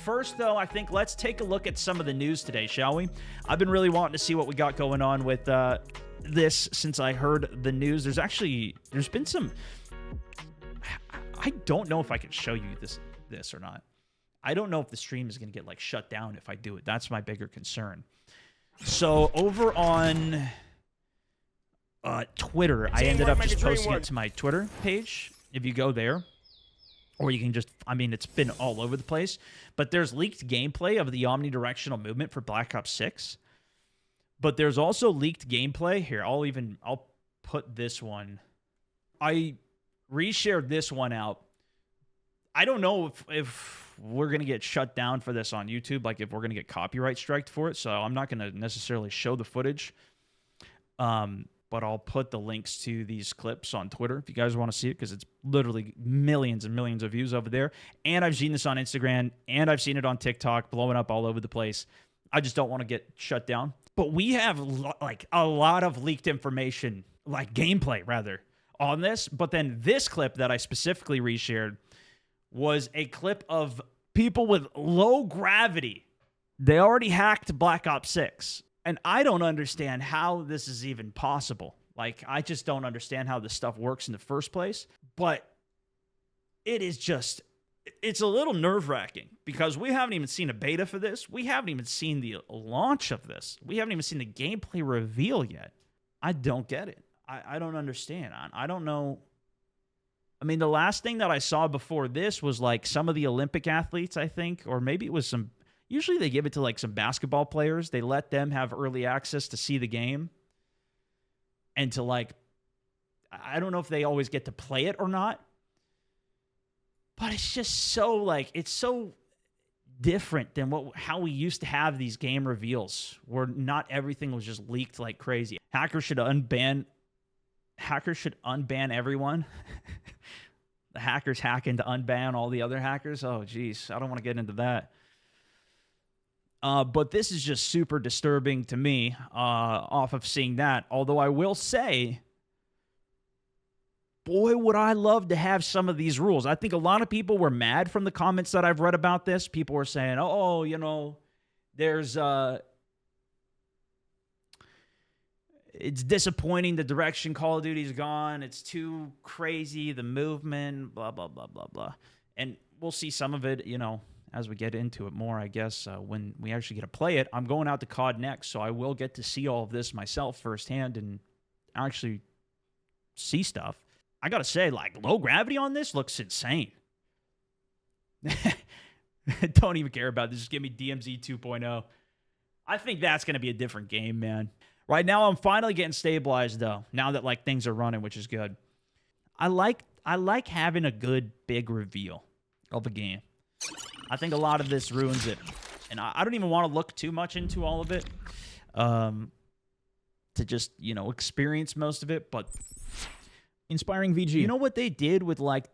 First, though, I think let's take a look at some of the news today, shall we? I've been really wanting to see what we got going on with this since I heard the news. There's been some... I don't know if I can show you this or not. I don't know if the stream is going to get like shut down if I do it. That's my bigger concern. So over on Twitter, I ended up just posting it to my Twitter page. If you go there, or you can just, I mean, it's been all over the place. But there's leaked gameplay of the omnidirectional movement for Black Ops 6. But there's also leaked gameplay. Here, I'll put this one. I reshared this one out. I don't know if we're going to get shut down for this on YouTube, like if we're going to get copyright striked for it. So I'm not going to necessarily show the footage. But I'll put the links to these clips on Twitter if you guys want to see it, because it's literally millions and millions of views over there. And I've seen this on Instagram, and I've seen it on TikTok, blowing up all over the place. I just don't want to get shut down. But we have like a lot of leaked information, like gameplay rather, on this. But then this clip that I specifically reshared was a clip of people with low gravity. They already hacked Black Ops 6. And I don't understand how this is even possible. Like, I just don't understand how this stuff works in the first place. But it is just, it's a little nerve-wracking because we haven't even seen a beta for this. We haven't even seen the launch of this. We haven't even seen the gameplay reveal yet. I don't get it. I don't understand. I don't know. I mean, the last thing that I saw before this was like some of the Olympic athletes, I think, or maybe it was some... Usually they give it to like some basketball players. They let them have early access to see the game. And to like, I don't know if they always get to play it or not. But it's just so like, it's so different than how we used to have these game reveals where not everything was just leaked like crazy. Hackers should unban everyone. The hackers hacking to unban all the other hackers. Oh, geez. I don't want to get into that. But this is just super disturbing to me off of seeing that. Although I will say, boy, would I love to have some of these rules. I think a lot of people were mad from the comments that I've read about this. People were saying, oh, you know, there's... it's disappointing the direction Call of Duty's gone. It's too crazy, the movement, blah, blah, blah, blah, blah. And we'll see some of it, you know, as we get into it more, I guess, when we actually get to play it. I'm going out to COD next, so I will get to see all of this myself firsthand and actually see stuff. I got to say, like, low gravity on this looks insane. Don't even care about this. Just give me DMZ 2.0. I think that's going to be a different game, man. Right now, I'm finally getting stabilized, though, now that, like, things are running, which is good. I like having a good, big reveal of a game. I think a lot of this ruins it. And I don't even want to look too much into all of it to just, you know, experience most of it. But Inspiring VG. You know what they did with, like,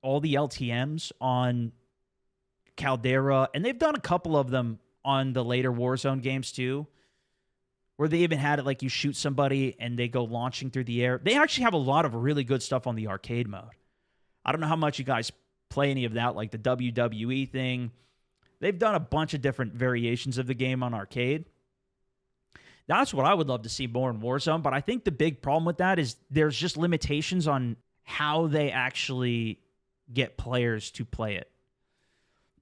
all the LTMs on Caldera? And they've done a couple of them on the later Warzone games, too, where they even had it like you shoot somebody and they go launching through the air. They actually have a lot of really good stuff on the arcade mode. I don't know how much you guys play any of that, like the WWE thing. They've done a bunch of different variations of the game on arcade. That's what I would love to see more in Warzone, but I think the big problem with that is there's just limitations on how they actually get players to play it.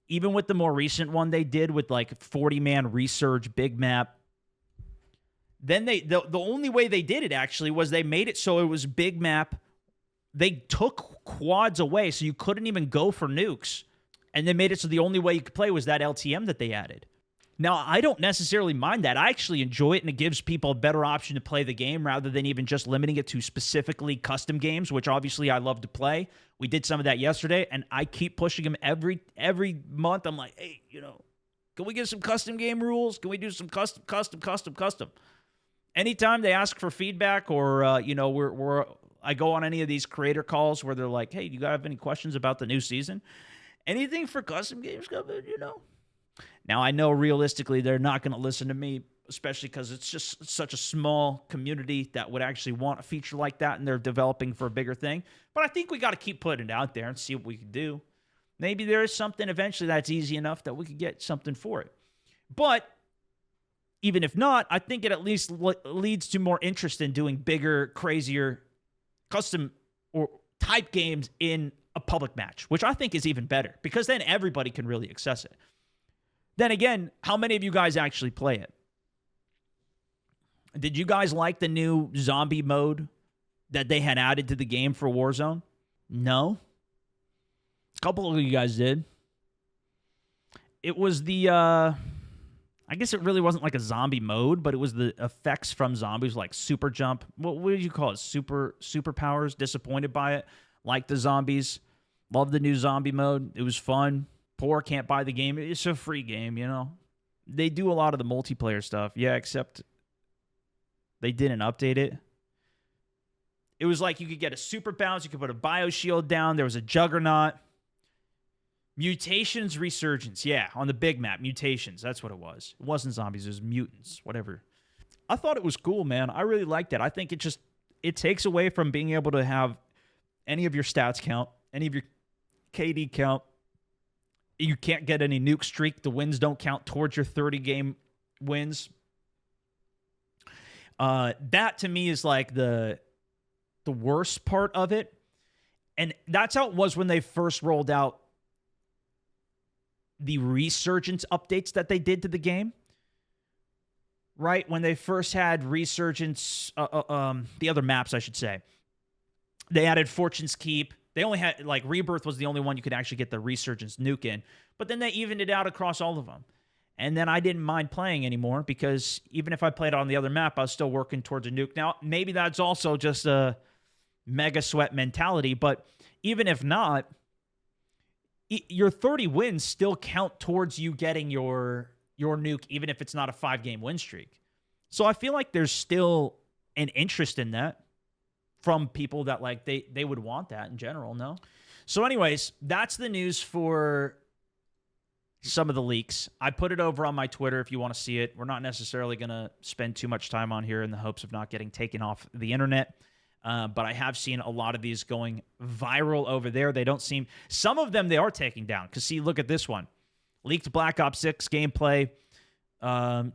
Even with the more recent one they did with like 40-man resurge big map, then the only way they did it actually was they made it so it was big map. They took quads away, so you couldn't even go for nukes. And they made it so the only way you could play was that LTM that they added. Now, I don't necessarily mind that. I actually enjoy it, and it gives people a better option to play the game rather than even just limiting it to specifically custom games, which obviously I love to play. We did some of that yesterday, and I keep pushing them every month. I'm like, hey, you know, can we get some custom game rules? Can we do some custom? Anytime they ask for feedback or, you know, I go on any of these creator calls where they're like, hey, do you guys have any questions about the new season? Anything for custom games coming, you know? Now, I know realistically they're not going to listen to me, especially because it's just such a small community that would actually want a feature like that, and they're developing for a bigger thing. But I think we got to keep putting it out there and see what we can do. Maybe there is something eventually that's easy enough that we could get something for it. But even if not, I think it at least leads to more interest in doing bigger, crazier, custom or type games in a public match, which I think is even better because then everybody can really access it. Then again, how many of you guys actually play it? Did you guys like the new zombie mode that they had added to the game for Warzone? No? A couple of you guys did. It was the, I guess it really wasn't like a zombie mode, but it was the effects from zombies like super jump. What did you call it? Superpowers? Disappointed by it? Like the zombies. Love the new zombie mode. It was fun. Poor can't buy the game. It's a free game, you know. They do a lot of the multiplayer stuff. Yeah, except they didn't update it. It was like you could get a super bounce. You could put a bio shield down. There was a juggernaut. Mutations Resurgence. Yeah, on the big map. Mutations. That's what it was. It wasn't zombies. It was mutants. Whatever. I thought it was cool, man. I really liked it. I think it takes away from being able to have any of your stats count, any of your KD count. You can't get any nuke streak. The wins don't count towards your 30-game wins. That, to me, is like the worst part of it. And that's how it was when they first rolled out the Resurgence updates that they did to the game. Right? When they first had Resurgence, the other maps, I should say. They added Fortune's Keep. They only had, like, Rebirth was the only one you could actually get the Resurgence nuke in. But then they evened it out across all of them. And then I didn't mind playing anymore because even if I played on the other map, I was still working towards a nuke. Now, maybe that's also just a mega sweat mentality, but even if not, your 30 wins still count towards you getting your nuke, even if it's not a 5-game win streak. So I feel like there's still an interest in that from people that, like, they would want that in general, no? So anyways, that's the news for some of the leaks. I put it over on my Twitter if you want to see it. We're not necessarily going to spend too much time on here in the hopes of not getting taken off the internet. But I have seen a lot of these going viral over there. They don't seem... Some of them they are taking down. Because, see, look at this one. Leaked Black Ops 6 gameplay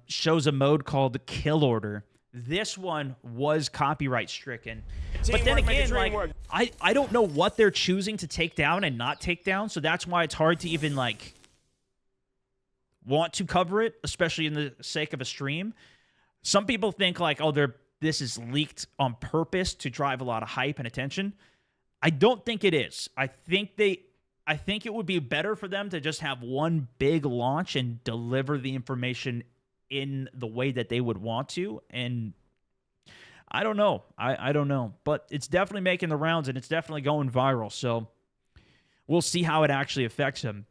shows a mode called Kill Order. This one was copyright stricken. But then again, like, I don't know what they're choosing to take down and not take down. So that's why it's hard to even, like, want to cover it, especially in the sake of a stream. Some people think, like, oh, this is leaked on purpose to drive a lot of hype and attention. I don't think it is. I think it would be better for them to just have one big launch and deliver the information in the way that they would want to. And I don't know. I don't know. But it's definitely making the rounds and it's definitely going viral. So we'll see how it actually affects them.